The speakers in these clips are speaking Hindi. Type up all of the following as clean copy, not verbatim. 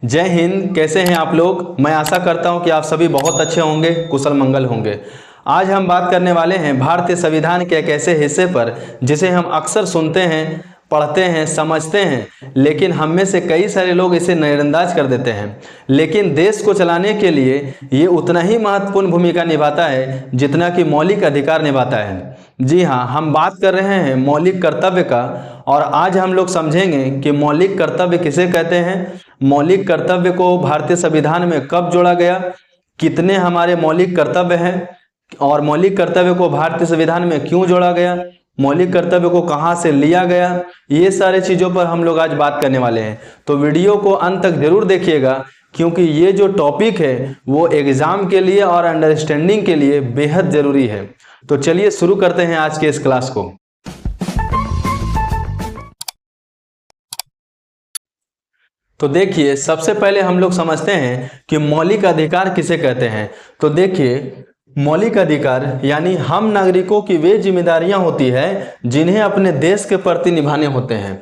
जय हिंद। कैसे हैं आप लोग? मैं आशा करता हूं कि आप सभी बहुत अच्छे होंगे, कुशल मंगल होंगे। आज हम बात करने वाले हैं भारतीय संविधान के एक ऐसे हिस्से पर जिसे हम अक्सर सुनते हैं, पढ़ते हैं, समझते हैं, लेकिन हम में से कई सारे लोग इसे नज़रअंदाज कर देते हैं। लेकिन देश को चलाने के लिए ये उतना ही महत्वपूर्ण भूमिका निभाता है जितना कि मौलिक अधिकार निभाता है। जी हाँ, हम बात कर रहे हैं मौलिक कर्तव्य का। और आज हम लोग समझेंगे कि मौलिक कर्तव्य किसे कहते हैं, मौलिक कर्तव्य को भारतीय संविधान में कब जोड़ा गया, कितने हमारे मौलिक कर्तव्य हैं और मौलिक कर्तव्य को भारतीय संविधान में क्यों जोड़ा गया, मौलिक कर्तव्य को कहां से लिया गया। ये सारे चीज़ों पर हम लोग आज बात करने वाले हैं। तो वीडियो को अंत तक जरूर देखिएगा, क्योंकि ये जो टॉपिक है वो एग्जाम के लिए और अंडरस्टैंडिंग के लिए बेहद ज़रूरी है। तो चलिए शुरू करते हैं आज के इस क्लास को। तो देखिए, सबसे पहले हम लोग समझते हैं कि मौलिक अधिकार किसे कहते हैं। तो देखिए, मौलिक अधिकार यानी हम नागरिकों की वे जिम्मेदारियां होती है जिन्हें अपने देश के प्रति निभाने होते हैं,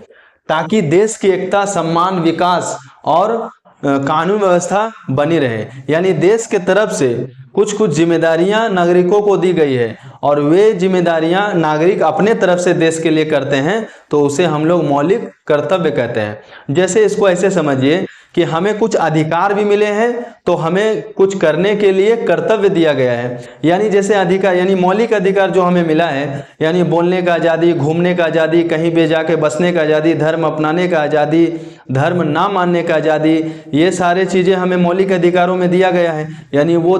ताकि देश की एकता, सम्मान, विकास और कानून व्यवस्था बनी रहे। यानी देश के तरफ से कुछ जिम्मेदारियां नागरिकों को दी गई है और वे जिम्मेदारियां नागरिक अपने तरफ से देश के लिए करते हैं, तो उसे हम लोग मौलिक कर्तव्य कहते हैं। जैसे इसको ऐसे समझिए कि हमें कुछ अधिकार भी मिले हैं, तो हमें कुछ करने के लिए कर्तव्य दिया गया है। यानी जैसे अधिकार यानी मौलिक अधिकार जो हमें मिला है, यानी बोलने का आज़ादी, घूमने का आज़ादी, कहीं भी जाके बसने का आज़ादी, धर्म अपनाने का आज़ादी, धर्म ना मानने का आज़ादी, ये सारे चीज़ें हमें मौलिक अधिकारों में दिया गया है। यानी वो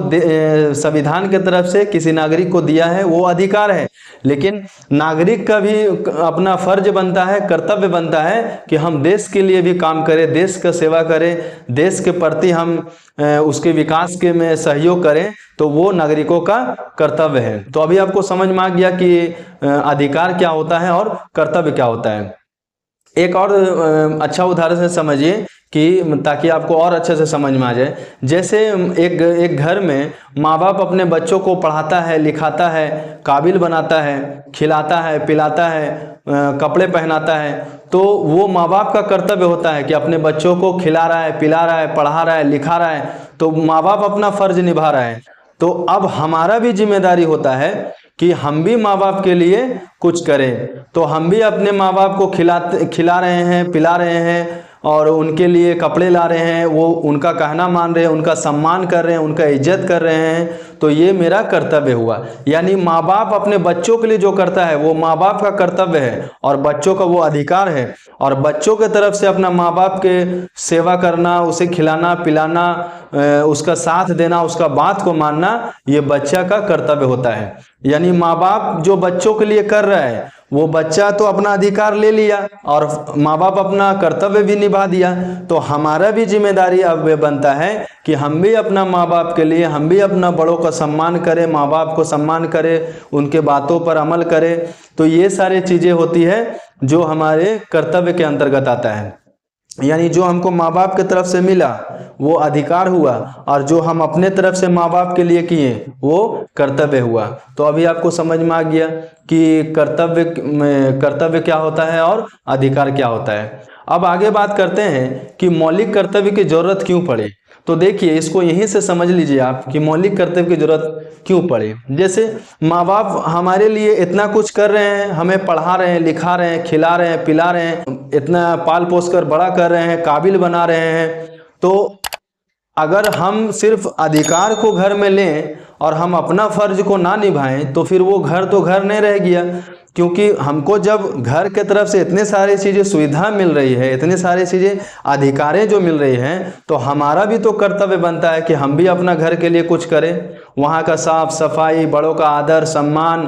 संविधान की तरफ से किसी नागरिक को दिया है, वो अधिकार है। लेकिन नागरिक का भी अपना फर्ज बनता है, कर्तव्य बनता है कि हम देश के लिए भी काम करें, देश का सेवा करें, देश के प्रति हम उसके विकास के में सहयोग करें, तो वो नागरिकों का कर्तव्य है। तो अभी आपको समझ में आ गया कि अधिकार क्या होता है और कर्तव्य क्या होता है। एक और अच्छा उदाहरण से समझिए कि ताकि आपको और अच्छे से समझ में आ जाए। जैसे एक घर में माँ बाप अपने बच्चों को पढ़ाता है, लिखाता है, काबिल बनाता है, खिलाता है, पिलाता है, कपड़े पहनाता है, तो वो माँ बाप का कर्तव्य होता है कि अपने बच्चों को खिला रहा है, पिला रहा है, पढ़ा रहा है, लिखा रहा है, तो माँ बाप अपना फर्ज निभा रहा है। तो अब हमारा भी जिम्मेदारी होता है कि हम भी माँ बाप के लिए कुछ करें। तो हम भी अपने माँ बाप को खिला रहे हैं, पिला रहे हैं और उनके लिए कपड़े ला रहे हैं, वो उनका कहना मान रहे हैं, उनका सम्मान कर रहे हैं, उनका इज्जत कर रहे हैं, तो ये मेरा कर्तव्य हुआ। यानी माँ बाप अपने बच्चों के लिए जो करता है वो माँ बाप का कर्तव्य है और बच्चों का वो अधिकार है। और बच्चों के तरफ से अपना माँ बाप के सेवा करना, उसे खिलाना, पिलाना, उसका साथ देना, उसका बात को मानना, ये बच्चा का कर्तव्य होता है। यानी माँ बाप जो बच्चों के लिए कर रहा है, वो बच्चा तो अपना अधिकार ले लिया और माँ बाप अपना कर्तव्य भी निभा दिया। तो हमारा भी जिम्मेदारी अब बनता है कि हम भी अपना माँ बाप के लिए, हम भी अपना बड़ों का सम्मान करें, माँ बाप को सम्मान करें, उनके बातों पर अमल करें। तो ये सारी चीज़ें होती है जो हमारे कर्तव्य के अंतर्गत आता है। यानी जो हमको माँ बाप की तरफ से मिला वो अधिकार हुआ और जो हम अपने तरफ से माँ बाप के लिए किए वो कर्तव्य हुआ। तो अभी आपको समझ में आ गया कि कर्तव्य क्या होता है और अधिकार क्या होता है। अब आगे बात करते हैं कि मौलिक कर्तव्य की जरूरत क्यों पड़े। तो देखिए, इसको यहीं से समझ लीजिए आप कि मौलिक कर्तव्य की जरूरत क्यों पड़े। जैसे माँ बाप हमारे लिए इतना कुछ कर रहे हैं, हमें पढ़ा रहे हैं, लिखा रहे हैं, खिला रहे हैं, पिला रहे हैं, इतना पाल पोस कर बड़ा कर रहे हैं, काबिल बना रहे हैं। तो अगर हम सिर्फ अधिकार को घर में लें और हम अपना फर्ज को ना निभाएं, तो फिर वो घर तो घर नहीं रह गया। क्योंकि हमको जब घर के तरफ से इतने सारी चीज़ें सुविधा मिल रही है, इतनी सारी चीज़ें अधिकारें जो मिल रही हैं, तो हमारा भी तो कर्तव्य बनता है कि हम भी अपना घर के लिए कुछ करें। वहाँ का साफ सफाई, बड़ों का आदर सम्मान,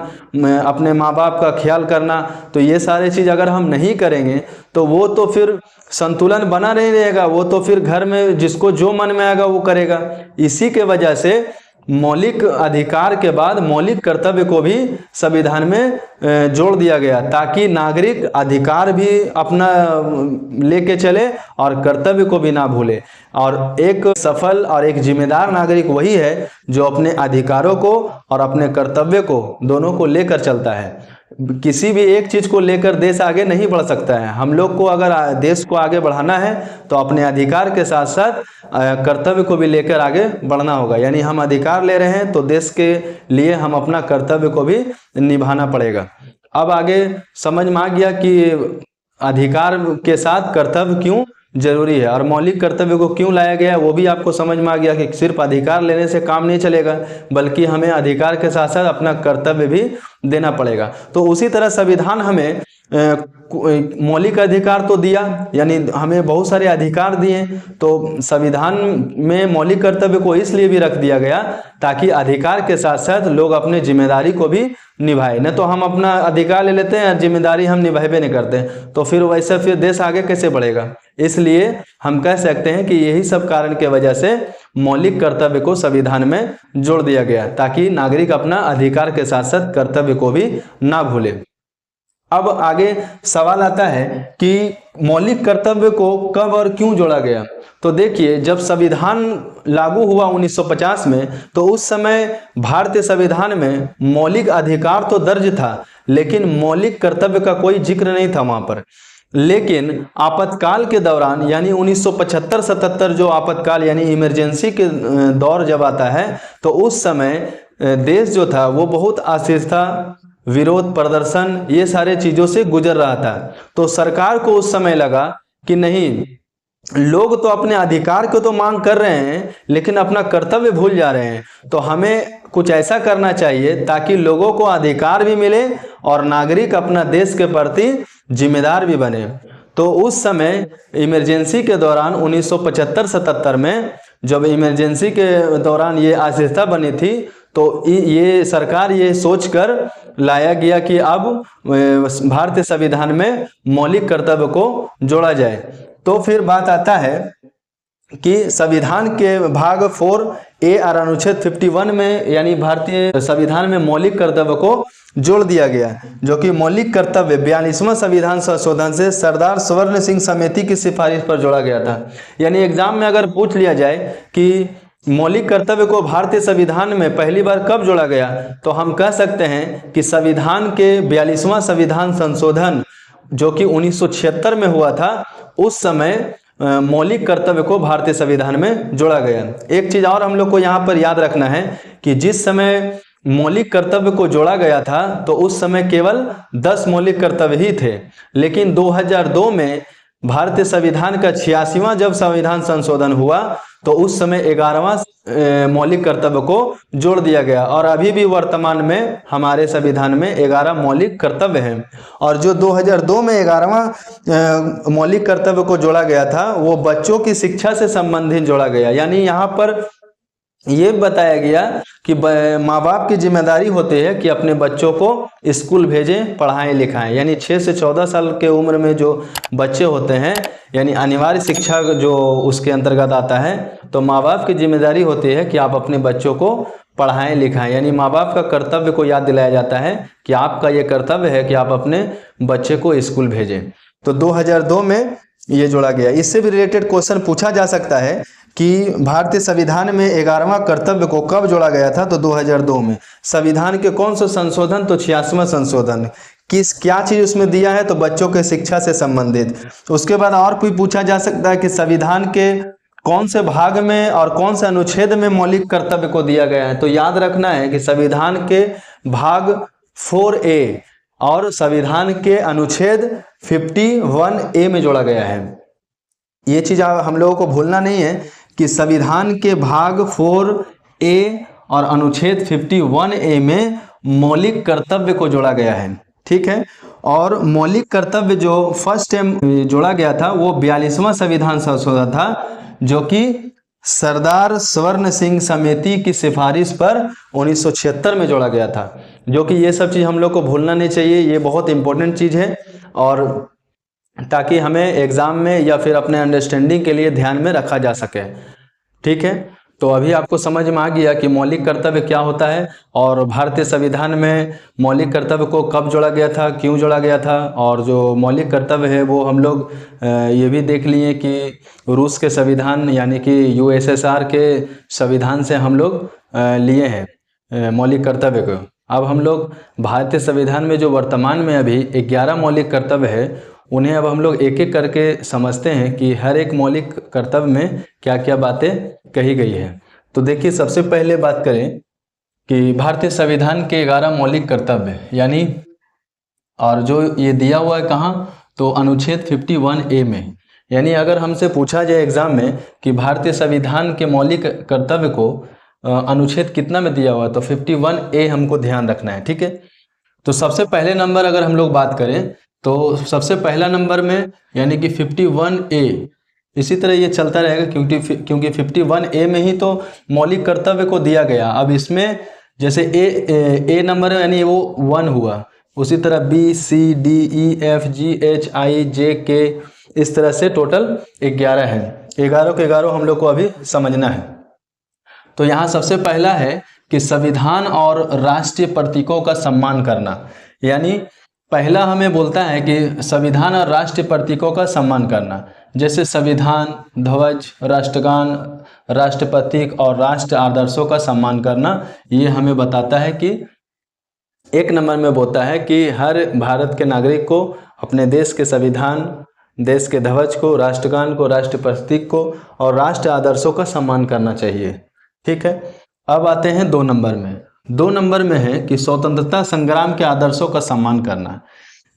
अपने माँ बाप का ख्याल करना, तो ये सारी चीज़ अगर हम नहीं करेंगे तो वो तो फिर संतुलन बना नहीं रहेगा। वो तो फिर घर में जिसको जो मन में आएगा वो करेगा। इसी के वजह से मौलिक अधिकार के बाद मौलिक कर्तव्य को भी संविधान में जोड़ दिया गया, ताकि नागरिक अधिकार भी अपना लेके चले और कर्तव्य को भी ना भूले। और एक सफल और एक जिम्मेदार नागरिक वही है जो अपने अधिकारों को और अपने कर्तव्य को दोनों को लेकर चलता है। किसी भी एक चीज को लेकर देश आगे नहीं बढ़ सकता है। हम लोग को अगर देश को आगे बढ़ाना है तो अपने अधिकार के साथ साथ कर्तव्य को भी लेकर आगे बढ़ना होगा। यानी हम अधिकार ले रहे हैं तो देश के लिए हम अपना कर्तव्य को भी निभाना पड़ेगा। अब आगे समझ में आ गया कि अधिकार के साथ कर्तव्य क्यों जरूरी है और मौलिक कर्तव्य को क्यों लाया गया है, वो भी आपको समझ में आ गया कि सिर्फ अधिकार लेने से काम नहीं चलेगा, बल्कि हमें अधिकार के साथ साथ अपना कर्तव्य भी देना पड़ेगा। तो उसी तरह संविधान हमें मौलिक अधिकार तो दिया, यानी हमें बहुत सारे अधिकार दिए, तो संविधान में मौलिक कर्तव्य को इसलिए भी रख दिया गया ताकि अधिकार के साथ साथ लोग अपने जिम्मेदारी को भी निभाए। न तो हम अपना अधिकार ले लेते हैं, जिम्मेदारी हम निभाए नहीं करते, तो फिर वैसे फिर देश आगे कैसे बढ़ेगा। इसलिए हम कह सकते हैं कि यही सब कारण के वजह से मौलिक कर्तव्य को संविधान में जोड़ दिया गया ताकि नागरिक अपना अधिकार के साथ साथ कर्तव्य को भी ना भूले। अब आगे सवाल आता है कि मौलिक कर्तव्य को कब और क्यों जोड़ा गया। तो देखिए, जब संविधान लागू हुआ 1950 में, तो उस समय भारतीय संविधान में मौलिक अधिकार तो दर्ज था, लेकिन मौलिक कर्तव्य का कोई जिक्र नहीं था वहां पर। लेकिन आपातकाल के दौरान, यानी 1975-77 जो आपातकाल यानी इमरजेंसी के दौर जब आता है, तो उस समय देश जो था वो बहुत अस्थिरता, विरोध प्रदर्शन, ये सारे चीजों से गुजर रहा था। तो सरकार को उस समय लगा कि नहीं, लोग तो अपने अधिकार को तो मांग कर रहे हैं लेकिन अपना कर्तव्य भूल जा रहे हैं, तो हमें कुछ ऐसा करना चाहिए ताकि लोगों को अधिकार भी मिले और नागरिक अपना देश के प्रति जिम्मेदार भी बने। तो उस समय इमरजेंसी के दौरान 1975-77 में जब इमरजेंसी के दौरान ये अस्थिरता बनी थी, तो ये सरकार ये सोचकर लाया गया कि अब भारतीय संविधान में मौलिक कर्तव्य को जोड़ा जाए। तो फिर बात आता है कि संविधान के भाग 4A और अनुच्छेद 51 में, यानी भारतीय संविधान में मौलिक कर्तव्य को जोड़ दिया गया, जो कि मौलिक कर्तव्य 42वां संविधान संशोधन से सरदार स्वर्ण सिंह समिति की सिफारिश पर जोड़ा गया था। यानी एग्जाम में अगर पूछ लिया जाए कि मौलिक कर्तव्य को भारतीय संविधान में पहली बार कब जोड़ा गया, तो हम कह सकते हैं कि संविधान के 42वां संविधान संशोधन जो कि 1976 में हुआ था, उस समय मौलिक कर्तव्य को भारतीय संविधान में जोड़ा गया। एक चीज और हम लोग को यहाँ पर याद रखना है कि जिस समय मौलिक कर्तव्य को जोड़ा गया था तो उस समय केवल 10 मौलिक कर्तव्य ही थे, लेकिन 2002 में भारतीय संविधान का 86वां जब संविधान संशोधन हुआ तो उस समय 11वां मौलिक कर्तव्य को जोड़ दिया गया, और अभी भी वर्तमान में हमारे संविधान में 11 मौलिक कर्तव्य हैं। और जो 2002 में 11वां मौलिक कर्तव्य को जोड़ा गया था वो बच्चों की शिक्षा से संबंधित जोड़ा गया। यानी यहाँ पर ये बताया गया कि माँ बाप की जिम्मेदारी होती है कि अपने बच्चों को स्कूल भेजें, पढ़ाएं लिखाएं। यानी 6 से 14 साल के उम्र में जो बच्चे होते हैं, यानी अनिवार्य शिक्षा जो उसके अंतर्गत आता है, तो माँ बाप की जिम्मेदारी होती है कि आप अपने बच्चों को पढ़ाएं लिखाएं। यानी माँ बाप का कर्तव्य को याद दिलाया जाता है कि आपका ये कर्तव्य है कि आप अपने बच्चे को स्कूल भेजें। तो 2002 में ये जोड़ा गया। इससे भी रिलेटेड क्वेश्चन पूछा जा सकता है कि भारतीय संविधान में 11वां कर्तव्य को कब जोड़ा गया था, तो 2002 में। संविधान के कौन सा संशोधन, तो 86वां संशोधन। क्या चीज उसमें दिया है, तो बच्चों के शिक्षा से संबंधित। उसके बाद और कोई पूछा जा सकता है कि संविधान के कौन से भाग में और कौन से अनुच्छेद में मौलिक कर्तव्य को दिया गया है। तो याद रखना है कि संविधान के भाग 4A और संविधान के अनुच्छेद 51A में जोड़ा गया है। ये चीज हम लोगों को भूलना नहीं है कि संविधान के भाग 4A और अनुच्छेद 51A में मौलिक कर्तव्य को जोड़ा गया है। ठीक है। और मौलिक कर्तव्य जो फर्स्ट टाइम जोड़ा गया था वो 42वां संविधान संशोधन था, जो कि सरदार स्वर्ण सिंह समिति की सिफारिश पर 1976 में जोड़ा गया था। जो कि ये सब चीज़ हम लोग को भूलना नहीं चाहिए, ये बहुत इंपॉर्टेंट चीज़ है, और ताकि हमें एग्ज़ाम में या फिर अपने अंडरस्टैंडिंग के लिए ध्यान में रखा जा सके। ठीक है। तो अभी आपको समझ में आ गया कि मौलिक कर्तव्य क्या होता है और भारतीय संविधान में मौलिक कर्तव्य को कब जोड़ा गया था, क्यों जोड़ा गया था। और जो मौलिक कर्तव्य है वो हम लोग ये भी देख लिए कि रूस के संविधान यानी कि USSR के संविधान से हम लोग लिए हैं मौलिक कर्तव्य को। अब हम लोग भारतीय संविधान में जो वर्तमान में अभी 11 मौलिक कर्तव्य है, उन्हें अब हम लोग एक एक करके समझते हैं कि हर एक मौलिक कर्तव्य में क्या क्या बातें कही गई है। तो देखिए, सबसे पहले बात करें कि भारतीय संविधान के 11 मौलिक कर्तव्य यानी, और जो ये दिया हुआ है कहाँ, तो अनुच्छेद 51A में। यानी अगर हमसे पूछा जाए एग्जाम में कि भारतीय संविधान के मौलिक कर्तव्य को अनुच्छेद कितना में दिया हुआ है, तो 51A हमको ध्यान रखना है। ठीक है, तो सबसे पहले नंबर अगर हम लोग बात करें तो सबसे पहला नंबर में यानी कि 51A, इसी तरह ये चलता रहेगा क्योंकि 51A में ही तो मौलिक कर्तव्य को दिया गया। अब इसमें जैसे ए नंबर है यानी वो 1 हुआ, उसी तरह B C D E F G H I J K, इस तरह से टोटल 11 है। 11 के 11 हम लोग को अभी समझना है। तो यहाँ सबसे पहला है कि संविधान और राष्ट्रीय प्रतीकों का सम्मान करना। यानी पहला हमें बोलता है कि संविधान और राष्ट्रीय प्रतीकों का सम्मान करना, जैसे संविधान, ध्वज, राष्ट्रगान, राष्ट्र प्रतीक और राष्ट्र आदर्शों का सम्मान करना। ये हमें बताता है कि एक नंबर में बोलता है कि हर भारत के नागरिक को अपने देश के संविधान, देश के ध्वज को, राष्ट्रगान को, राष्ट्र प्रतीक को और राष्ट्र आदर्शों का सम्मान करना चाहिए। ठीक है, अब आते हैं 2 नंबर में। 2 नंबर में है कि स्वतंत्रता संग्राम के आदर्शों का सम्मान करना।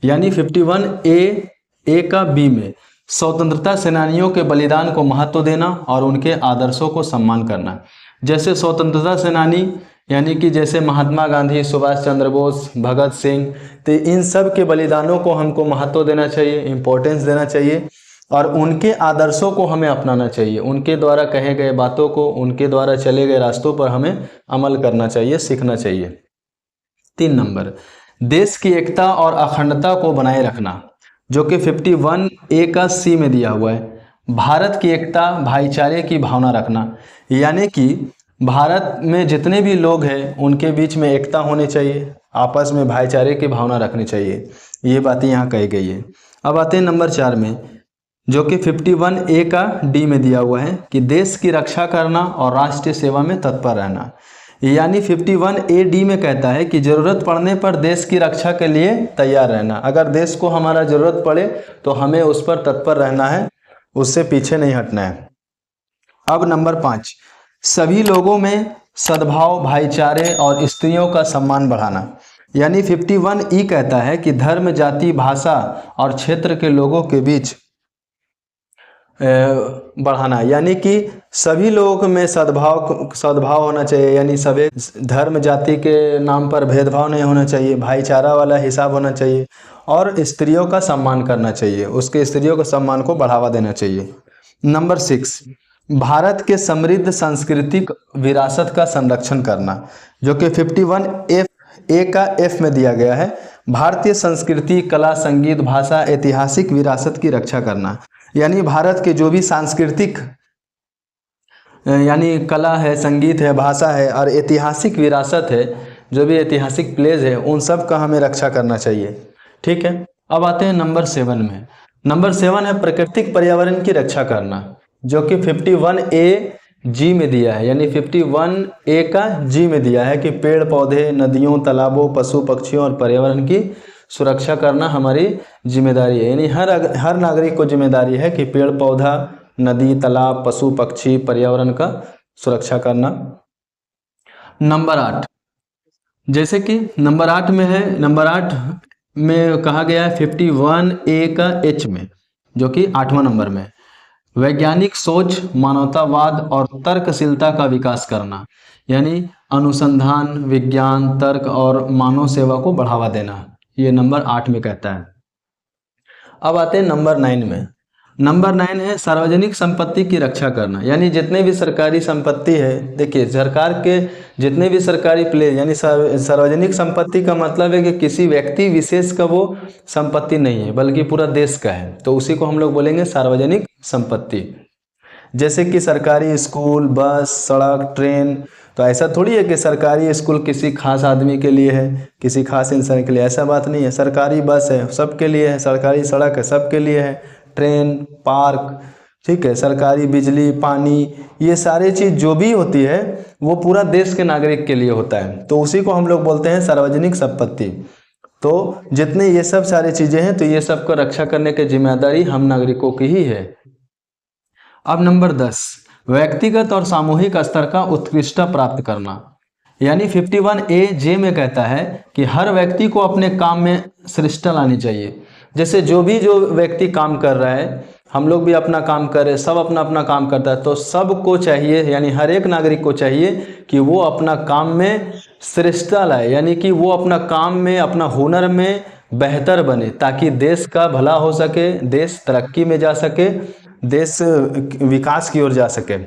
यानी 51A का B में स्वतंत्रता सेनानियों के बलिदान को महत्व देना और उनके आदर्शों को सम्मान करना। जैसे स्वतंत्रता सेनानी यानी कि जैसे महात्मा गांधी, सुभाष चंद्र बोस, भगत सिंह, तो इन सब के बलिदानों को हमको महत्व देना चाहिए, इम्पोर्टेंस देना चाहिए और उनके आदर्शों को हमें अपनाना चाहिए। उनके द्वारा कहे गए बातों को, उनके द्वारा चले गए रास्तों पर हमें अमल करना चाहिए, सीखना चाहिए। 3 नंबर, देश की एकता और अखंडता को बनाए रखना, जो कि 51A का C में दिया हुआ है। भारत की एकता, भाईचारे की भावना रखना, यानी कि भारत में जितने भी लोग हैं उनके बीच में एकता होनी चाहिए, आपस में भाईचारे की भावना रखनी चाहिए। ये बातें यहाँ कही गई है। अब आते हैं नंबर 4 में, जो कि 51A का D में दिया हुआ है कि देश की रक्षा करना और राष्ट्रीय सेवा में तत्पर रहना। यानी 51A D में कहता है कि जरूरत पड़ने पर देश की रक्षा के लिए तैयार रहना। अगर देश को हमारा जरूरत पड़े तो हमें उस पर तत्पर रहना है, उससे पीछे नहीं हटना है। अब नंबर 5, सभी लोगों में सद्भाव, भाईचारे और स्त्रियों का सम्मान बढ़ाना। यानी 51E कहता है कि धर्म, जाति, भाषा और क्षेत्र के लोगों के बीच बढ़ाना, यानी कि सभी लोगों में सद्भाव होना चाहिए। यानी सभी धर्म, जाति के नाम पर भेदभाव नहीं होना चाहिए, भाईचारा वाला हिसाब होना चाहिए और स्त्रियों का सम्मान करना चाहिए, उसके स्त्रियों के सम्मान को बढ़ावा देना चाहिए। नंबर 6, भारत के समृद्ध सांस्कृतिक विरासत का संरक्षण करना, जो कि 51A का F में दिया गया है। भारतीय संस्कृति, कला, संगीत, भाषा, ऐतिहासिक विरासत की रक्षा करना। यानी भारत के जो भी सांस्कृतिक यानी कला है, संगीत है, भाषा है और ऐतिहासिक विरासत है, जो भी ऐतिहासिक प्लेस है, उन सब का हमें रक्षा करना चाहिए। ठीक है, अब आते हैं नंबर 7 में। नंबर 7 है प्राकृतिक पर्यावरण की रक्षा करना, जो कि 51A G में दिया है। यानी 51A का G में दिया है कि पेड़ पौधे, नदियों, तालाबों, पशु पक्षियों और पर्यावरण की सुरक्षा करना हमारी जिम्मेदारी है। यानी हर नागरिक को जिम्मेदारी है कि पेड़ पौधा, नदी, तालाब, पशु पक्षी, पर्यावरण का सुरक्षा करना। नंबर 8, जैसे कि नंबर 8 में है, नंबर 8 में कहा गया है 51A का H में, जो कि 8वां नंबर में, वैज्ञानिक सोच, मानवतावाद और तर्कशीलता का विकास करना। यानी अनुसंधान, विज्ञान, तर्क और मानव सेवा को बढ़ावा देना, ये नंबर 8 में कहता है। अब आते हैं नंबर 9 में। नंबर 9 है सार्वजनिक संपत्ति की रक्षा करना। यानी जितने भी सरकारी संपत्ति है, देखिए सरकार के जितने भी सरकारी प्लेस, यानी सार्वजनिक संपत्ति का मतलब है कि किसी व्यक्ति विशेष का वो संपत्ति नहीं है, बल्कि पूरा देश का है, तो उसी को हम लोग बोलेंगे सार्वजनिक संपत्ति। जैसे कि सरकारी स्कूल, बस, सड़क, ट्रेन, तो ऐसा थोड़ी है कि सरकारी स्कूल किसी खास आदमी के लिए है, किसी खास इंसान के लिए, ऐसा बात नहीं है। सरकारी बस है सबके लिए है, सरकारी सड़क है सबके लिए है, ट्रेन, पार्क, ठीक है, सरकारी बिजली, पानी, ये सारी चीज़ जो भी होती है वो पूरा देश के नागरिक के लिए होता है, तो उसी को हम लोग बोलते हैं सार्वजनिक संपत्ति। तो जितने ये सब सारी चीज़ें हैं, तो ये सब को रक्षा करने की जिम्मेदारी हम नागरिकों की ही है। अब नंबर 10, व्यक्तिगत और सामूहिक स्तर का उत्कृष्टता प्राप्त करना। यानी 51A में कहता है कि हर व्यक्ति को अपने काम में श्रेष्ठता लानी चाहिए। जैसे जो व्यक्ति काम कर रहा है, हम लोग भी अपना काम कर रहे हैं, सब अपना अपना काम करता है, तो सबको चाहिए, यानी हर एक नागरिक को चाहिए कि वो अपना काम में श्रेष्ठता लाए, यानी कि वो अपना काम में, अपना हुनर में बेहतर बने, ताकि देश का भला हो सके, देश तरक्की में जा सके, देश विकास की ओर जा सके।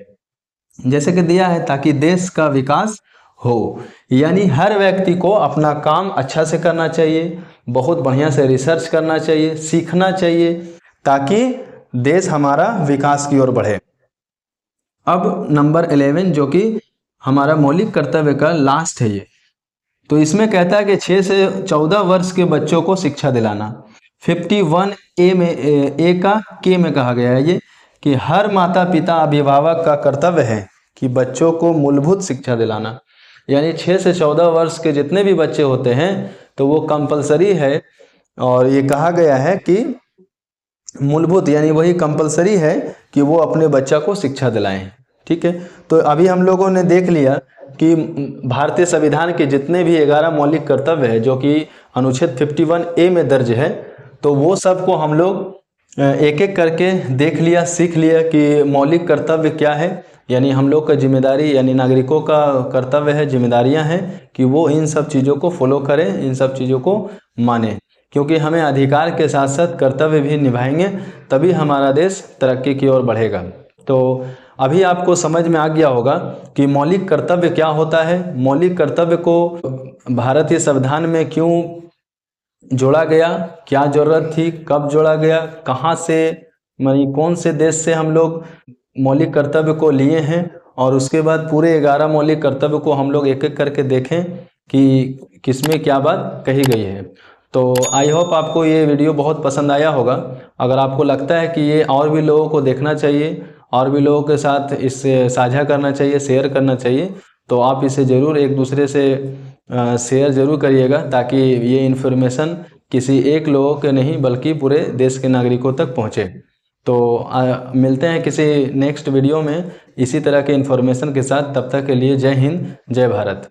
जैसे कि दिया है, ताकि देश का विकास हो, यानी हर व्यक्ति को अपना काम अच्छा से करना चाहिए, बहुत बढ़िया से रिसर्च करना चाहिए, सीखना चाहिए, ताकि देश हमारा विकास की ओर बढ़े। अब नंबर 11 जो कि हमारा मौलिक कर्तव्य का लास्ट है ये, तो इसमें कहता है कि 6 से 14 वर्ष के बच्चों को शिक्षा दिलाना। 51A में के में कहा गया है ये कि हर माता पिता अभिभावक का कर्तव्य है कि बच्चों को मूलभूत शिक्षा दिलाना। यानी 6 से 14 वर्ष के जितने भी बच्चे होते हैं तो वो कंपलसरी है, और ये कहा गया है कि मूलभूत यानी वही कंपलसरी है कि वो अपने बच्चा को शिक्षा दिलाएं। ठीक है, तो अभी हम लोगों ने देख लिया कि भारतीय संविधान के जितने भी 11 मौलिक कर्तव्य है जो कि अनुच्छेद 51A में दर्ज है, तो वो सबको हम लोग एक एक करके देख लिया, सीख लिया कि मौलिक कर्तव्य क्या है। यानी हम लोग का जिम्मेदारी, यानी नागरिकों का कर्तव्य है, जिम्मेदारियां हैं कि वो इन सब चीज़ों को फॉलो करें, इन सब चीज़ों को माने, क्योंकि हमें अधिकार के साथ साथ कर्तव्य भी निभाएंगे, तभी हमारा देश तरक्की की ओर बढ़ेगा। तो अभी आपको समझ में आ गया होगा कि मौलिक कर्तव्य क्या होता है, मौलिक कर्तव्य को भारतीय संविधान में क्यों जोड़ा गया, क्या जरूरत थी, कब जोड़ा गया, कहाँ से, यानी कौन से देश से हम लोग मौलिक कर्तव्य को लिए हैं, और उसके बाद पूरे 11 मौलिक कर्तव्य को हम लोग एक एक करके देखें कि किसमें क्या बात कही गई है। तो आई होप आपको ये वीडियो बहुत पसंद आया होगा। अगर आपको लगता है कि ये और भी लोगों को देखना चाहिए, और भी लोगों के साथ इससे साझा करना चाहिए, शेयर करना चाहिए, तो आप इसे ज़रूर एक दूसरे से शेयर ज़रूर करिएगा, ताकि ये इन्फॉर्मेशन किसी एक लोगों के नहीं बल्कि पूरे देश के नागरिकों तक पहुँचे। तो मिलते हैं किसी नेक्स्ट वीडियो में इसी तरह के इन्फॉर्मेशन के साथ। तब तक के लिए जय हिंद, जय भारत।